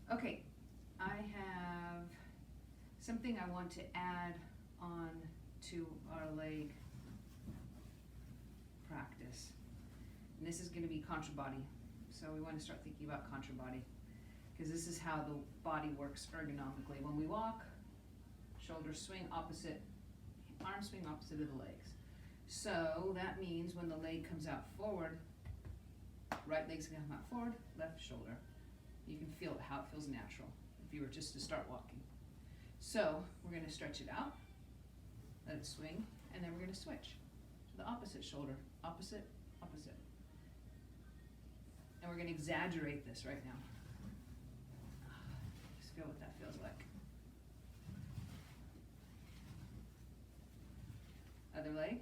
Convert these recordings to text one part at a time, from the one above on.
Okay, I have something I want to add on to our leg practice. And this is going to be contra-body. So we want to start thinking about contra-body, because this is how the body works ergonomically. When we walk, shoulders swing opposite, arms swing opposite of the legs. So that means when the leg comes out forward, right leg's going to come out forward, left shoulder. You can feel how it feels natural if you were just to start walking. So we're going to stretch it out, let it swing, and then we're going to switch to the opposite shoulder, opposite, opposite. And we're going to exaggerate this right now. Just feel what that feels like. Other leg.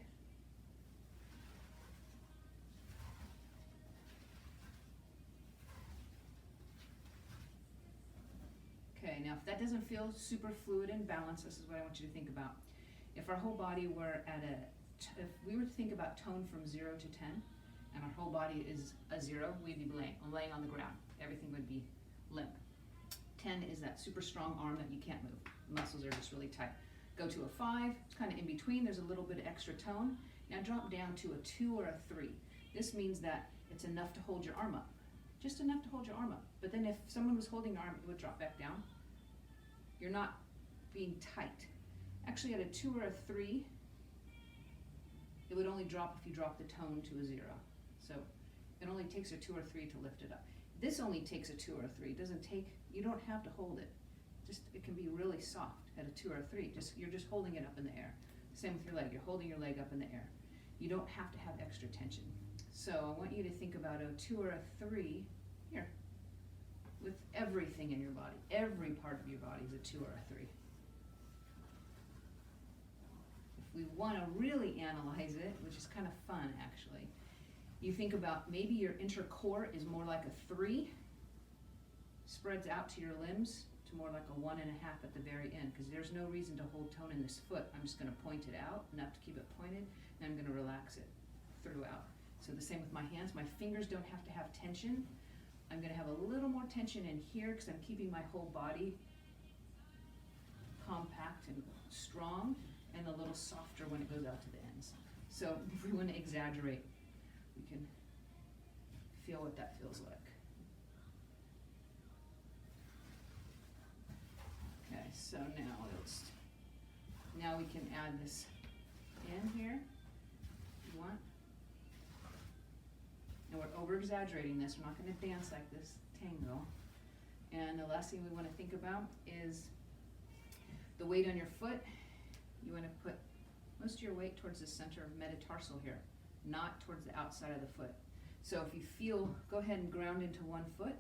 Okay, now if that doesn't feel super fluid and balanced, this is what I want you to think about. If our whole body were at if we were to think about tone from 0 to 10, and our whole body is a 0, we'd be laying on the ground. Everything would be limp. 10 is that super strong arm that you can't move. The muscles are just really tight. Go to a 5, it's kind of in between, there's a little bit of extra tone. Now drop down to a 2 or a 3. This means that it's enough to hold your arm up. Just enough to hold your arm up. But then if someone was holding your arm, it would drop back down. You're not being tight. Actually at a 2 or a 3, it would only drop if you drop the tone to a 0. So it only takes a 2 or 3 to lift it up. This only takes a 2 or a 3. It doesn't take, you don't have to hold it. Just, it can be really soft at a 2 or a 3. You're just holding it up in the air. Same with your leg, you're holding your leg up in the air. You don't have to have extra tension. So I want you to think about a 2 or a 3 here, with everything in your body. Every part of your body is a 2 or a 3. If we want to really analyze it, which is kind of fun actually, you think about maybe your intercore is more like a 3, spreads out to your limbs to more like a 1.5 at the very end, because there's no reason to hold tone in this foot. I'm just going to point it out, enough to keep it pointed, and I'm going to relax it throughout. So the same with my hands. My fingers don't have to have tension. I'm going to have a little more tension in here because I'm keeping my whole body compact and strong, and a little softer when it goes out to the ends. So if we want to exaggerate, we can feel what that feels like. Okay, so now we can add this in here if you want. And we're over-exaggerating this. We're not going to dance like this tango. And the last thing we want to think about is the weight on your foot. You want to put most of your weight towards the center of metatarsal here, not towards the outside of the foot. So if you feel, go ahead and ground into one foot,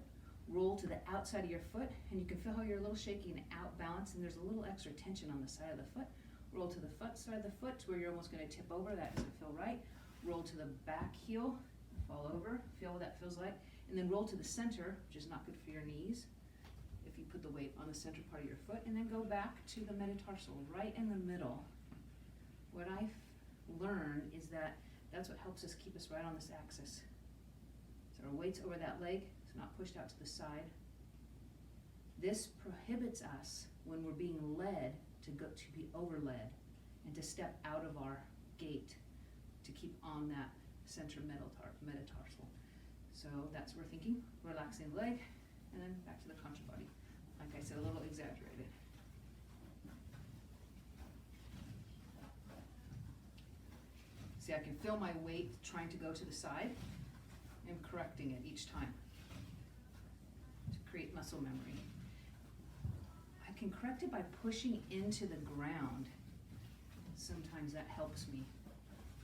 roll to the outside of your foot, and you can feel how you're a little shaky and out balanced, and there's a little extra tension on the side of the foot. Roll to the foot side of the foot to where you're almost going to tip over. That doesn't feel right. Roll to the back heel, fall over, feel what that feels like, and then roll to the center, which is not good for your knees if you put the weight on the center part of your foot, and then go back to the metatarsal, right in the middle. What I've learned is that that's what helps us keep us right on this axis. So our weight's over that leg, it's not pushed out to the side. This prohibits us when we're being led to be overled and to step out of our gait to keep on that center metatarsal. So that's what we're thinking, relaxing the leg, and then back to the contra-body. Like I said, a little exaggerated. See, I can feel my weight trying to go to the side. I'm correcting it each time to create muscle memory. I can correct it by pushing into the ground. Sometimes that helps me.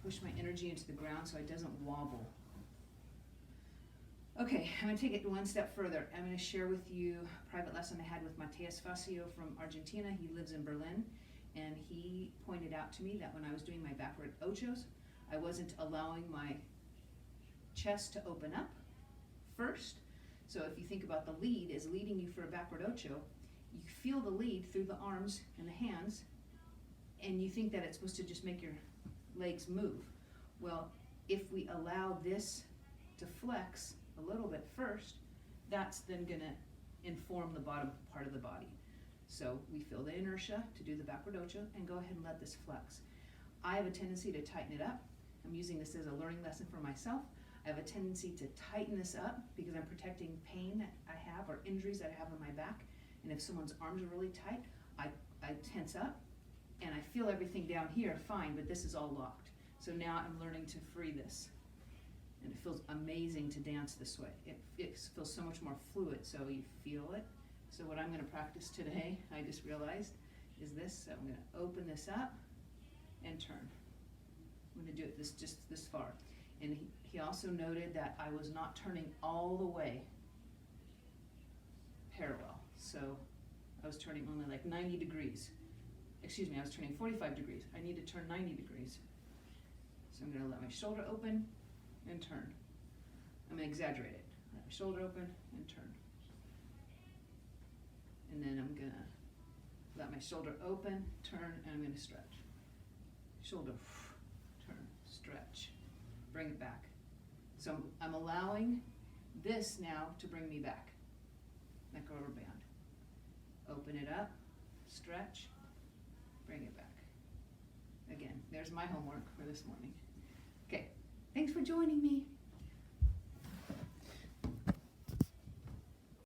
Push my energy into the ground so it doesn't wobble. Okay, I'm going to take it one step further. I'm going to share with you a private lesson I had with Mateus Facio from Argentina. He lives in Berlin, and he pointed out to me that when I was doing my backward ochos, I wasn't allowing my chest to open up first. So if you think about the lead is leading you for a backward ocho, you feel the lead through the arms and the hands, and you think that it's supposed to just make your legs move. Well, if we allow this to flex a little bit first, that's then gonna inform the bottom part of the body. So we feel the inertia to do the backward ocho and go ahead and let this flex. I have a tendency to tighten it up. I'm using this as a learning lesson for myself. I have a tendency to tighten this up because I'm protecting pain that I have or injuries that I have on my back. And if someone's arms are really tight, I tense up and I feel everything down here fine, but this is all locked. So now I'm learning to free this. And it feels amazing to dance this way. It feels so much more fluid, so you feel it. So what I'm going to practice today, I just realized, is this. So I'm going to open this up and turn. I'm going to do it just this far. And he also noted that I was not turning all the way parallel. So I was turning only like 90 degrees. Excuse me, I was turning 45 degrees. I need to turn 90 degrees. So I'm going to let my shoulder open and turn. I'm going to exaggerate it. Let my shoulder open and turn. And then I'm going to let my shoulder open, turn, and I'm going to stretch. Shoulder, turn, stretch. Bring it back. So I'm allowing this now to bring me back. Neck over band. Open it up, stretch, bring it back. Again, there's my homework for this morning. Okay, thanks for joining me.